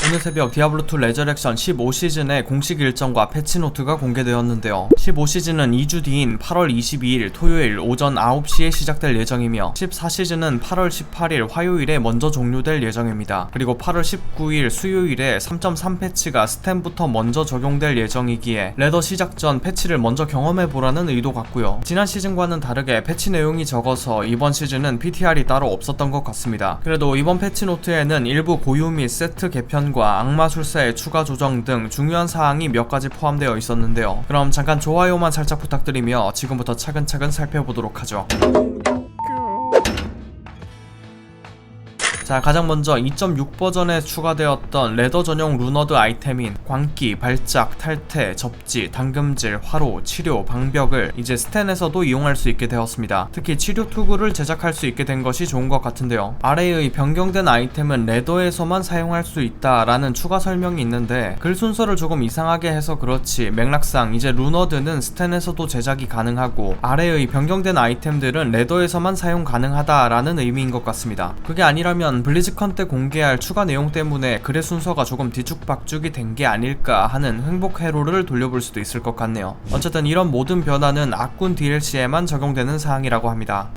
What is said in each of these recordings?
오늘 새벽 디아블로2 레저렉션 15시즌의 공식 일정과 패치노트가 공개되었는데요. 15시즌은 2주 뒤인 8월 22일 토요일 오전 9시에 시작될 예정이며 14시즌은 8월 18일 화요일에 먼저 종료될 예정입니다. 그리고 8월 19일 수요일에 3.3 패치가 스템부터 먼저 적용될 예정이기에 레더 시작 전 패치를 먼저 경험해보라는 의도 같고요. 지난 시즌과는 다르게 패치 내용이 적어서 이번 시즌은 PTR이 따로 없었던 것 같습니다. 그래도 이번 패치노트에는 일부 고유 및 세트 개편과 악마술사의 추가 조정 등 중요한 사항이 몇 가지 포함되어 있었는데요. 그럼 잠깐 좋아요만 살짝 부탁드리며 지금부터 차근차근 살펴보도록 하죠. 자, 가장 먼저 2.6 버전에 추가되었던 레더 전용 루너드 아이템인 광기, 발작, 탈퇴, 접지, 당금질, 화로, 치료, 방벽을 이제 스탠에서도 이용할 수 있게 되었습니다. 특히 치료 투구를 제작할 수 있게 된 것이 좋은 것 같은데요. 아래의 변경된 아이템은 레더에서만 사용할 수 있다라는 추가 설명이 있는데 글 순서를 조금 이상하게 해서 그렇지 맥락상 이제 루너드는 스탠에서도 제작이 가능하고 아래의 변경된 아이템들은 레더에서만 사용 가능하다라는 의미인 것 같습니다. 그게 아니라면 블리즈컨 때 공개할 추가 내용 때문에 글의 순서가 조금 뒤죽박죽이 된 게 아닐까 하는 횡복 회로를 돌려볼 수도 있을 것 같네요. 어쨌든 이런 모든 변화는 악군 DLC에만 적용되는 사항이라고 합니다.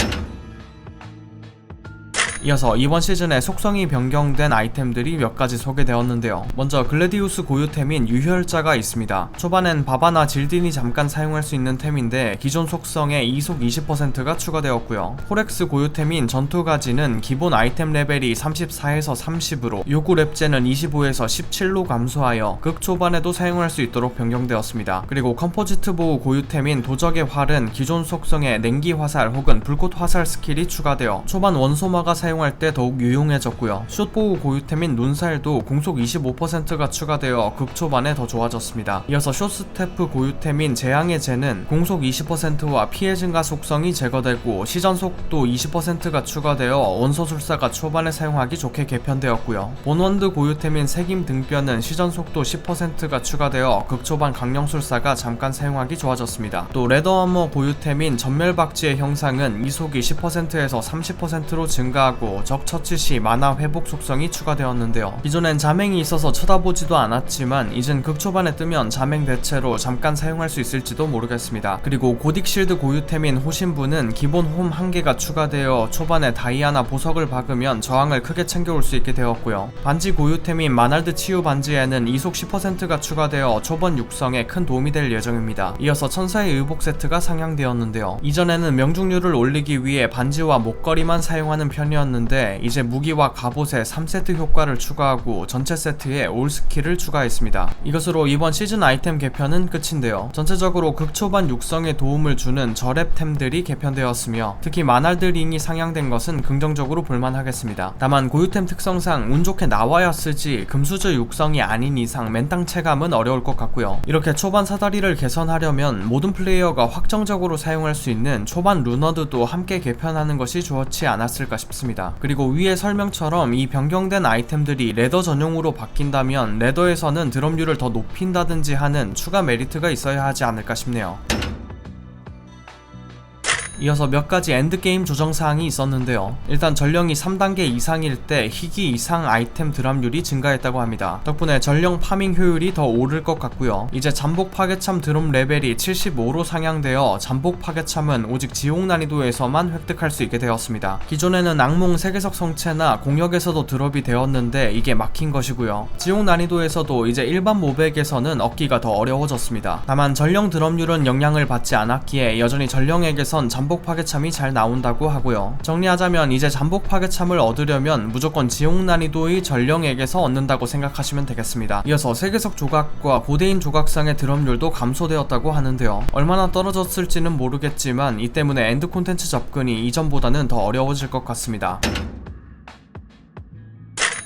이어서 이번 시즌에 속성이 변경된 아이템들이 몇 가지 소개되었는데요. 먼저 글래디우스 고유템인 유혈자가 있습니다. 초반엔 바바나 질딘이 잠깐 사용할 수 있는 템인데 기존 속성에 이속 20%가 추가되었고요. 포렉스 고유템인 전투가지는 기본 아이템 레벨이 34에서 30으로 요구 랩제는 25에서 17로 감소하여 극 초반에도 사용할 수 있도록 변경되었습니다. 그리고 컴포지트 보호 고유템인 도적의 활은 기존 속성에 냉기 화살 혹은 불꽃 화살 스킬이 추가되어 초반 원소마가 사용할 때 더욱 유용해졌고요. 숏보우 고유템인 눈살도 공속 25%가 추가되어 극초반에 더 좋아졌습니다. 이어서 숏스태프 고유템인 재앙의 재는 공속 20%와 피해 증가 속성이 제거되고 시전 속도 20%가 추가되어 원소술사가 초반에 사용하기 좋게 개편되었고요. 본원드 고유템인 색임 등뼈는 시전 속도 10%가 추가되어 극초반 강령술사가 잠깐 사용하기 좋아졌습니다. 또 레더 어머 고유템인 전멸박쥐의 형상은 이속이 10%에서 30%로 증가하고 적 처치 시 만화 회복 속성이 추가되었는데요. 기존엔 자맹이 있어서 쳐다보지도 않았지만 이젠 극초반에 뜨면 자맹 대체로 잠깐 사용할 수 있을지도 모르겠습니다. 그리고 고딕 실드 고유템인 호신부는 기본 홈 1개가 추가되어 초반에 다이아나 보석을 박으면 저항을 크게 챙겨올 수 있게 되었고요. 반지 고유템인 마날드 치유 반지에는 이속 10%가 추가되어 초반 육성에 큰 도움이 될 예정입니다. 이어서 천사의 의복 세트가 상향되었는데요. 이전에는 명중률을 올리기 위해 반지와 목걸이만 사용하는 편이었는데 이제 무기와 갑옷에 3세트 효과를 추가하고 전체 세트에 올 스킬을 추가했습니다. 이것으로 이번 시즌 아이템 개편은 끝인데요. 전체적으로 극초반 육성에 도움을 주는 저랩템들이 개편되었으며 특히 마날드 링이 상향된 것은 긍정적으로 볼만하겠습니다. 다만 고유템 특성상 운 좋게 나와야 쓰지 금수저 육성이 아닌 이상 맨땅 체감은 어려울 것 같고요. 이렇게 초반 사다리를 개선하려면 모든 플레이어가 확정적으로 사용할 수 있는 초반 루너드도 함께 개편하는 것이 좋지 않았을까 싶습니다. 그리고 위의 설명처럼 이 변경된 아이템들이 레더 전용으로 바뀐다면 레더에서는 드롭률을 더 높인다든지 하는 추가 메리트가 있어야 하지 않을까 싶네요. 이어서 몇 가지 엔드게임 조정사항이 있었는데요. 일단 전령이 3단계 이상일 때 희귀 이상 아이템 드랍률이 증가했다고 합니다. 덕분에 전령 파밍 효율이 더 오를 것 같고요. 이제 잠복 파괴참 드롭 레벨이 75로 상향되어 잠복 파괴참은 오직 지옥 난이도에서만 획득할 수 있게 되었습니다. 기존에는 악몽 세계석 성체나 공역에서도 드롭이 되었는데 이게 막힌 것이고요. 지옥 난이도에서도 이제 일반 모백에서는 얻기가 더 어려워졌습니다. 다만 전령 드롭률은 영향을 받지 않았기에 여전히 전령에게선 잠복 파괴참이 잘 나온다고 하고요. 정리하자면 이제 잠복 파괴참을 얻으려면 무조건 지옥 난이도의 전령에게서 얻는다고 생각하시면 되겠습니다. 이어서 세계석 조각과 고대인 조각상의 드롭률도 감소되었다고 하는데요. 얼마나 떨어졌을지는 모르겠지만 이 때문에 엔드 콘텐츠 접근이 이전보다는 더 어려워질 것 같습니다.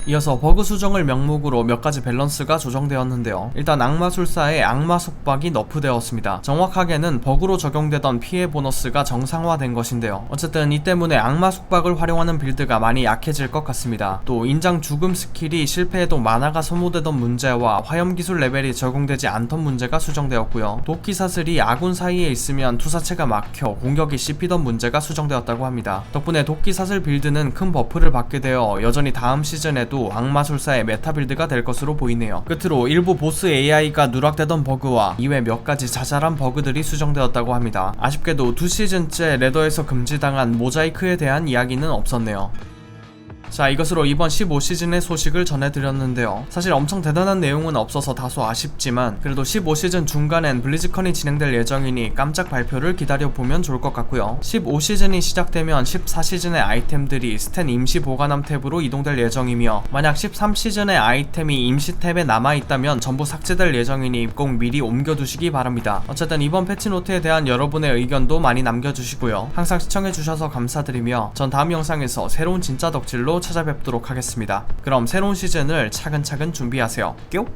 이어서 버그 수정을 명목으로 몇 가지 밸런스가 조정되었는데요. 일단 악마술사의 악마 속박이 너프되었습니다. 정확하게는 버그로 적용되던 피해 보너스가 정상화된 것인데요. 어쨌든 이 때문에 악마 속박을 활용하는 빌드가 많이 약해질 것 같습니다. 또 인장 죽음 스킬이 실패해도 마나가 소모되던 문제와 화염기술 레벨이 적용되지 않던 문제가 수정되었고요. 도끼 사슬이 아군 사이에 있으면 투사체가 막혀 공격이 씹히던 문제가 수정되었다고 합니다. 덕분에 도끼 사슬 빌드는 큰 버프를 받게 되어 여전히 다음 시즌에도 시즌에도 악마술사의 메타빌드가 될 것으로 보이네요. 끝으로 일부 보스 AI가 누락되던 버그와 이외 몇 가지 자잘한 버그들이 수정되었다고 합니다. 아쉽게도 2시즌째 레더에서 금지당한 모자이크에 대한 이야기는 없었네요. 자, 이것으로 이번 15시즌의 소식을 전해드렸는데요. 사실 엄청 대단한 내용은 없어서 다소 아쉽지만 그래도 15시즌 중간엔 블리즈컨이 진행될 예정이니 깜짝 발표를 기다려보면 좋을 것 같고요. 15시즌이 시작되면 14시즌의 아이템들이 스텐 임시 보관함 탭으로 이동될 예정이며 만약 13시즌의 아이템이 임시 탭에 남아있다면 전부 삭제될 예정이니 꼭 미리 옮겨두시기 바랍니다. 어쨌든 이번 패치노트에 대한 여러분의 의견도 많이 남겨주시고요. 항상 시청해주셔서 감사드리며 전 다음 영상에서 새로운 진짜 덕질로 찾아뵙도록 하겠습니다. 그럼 새로운 시즌을 차근차근 준비하세요. 뀨!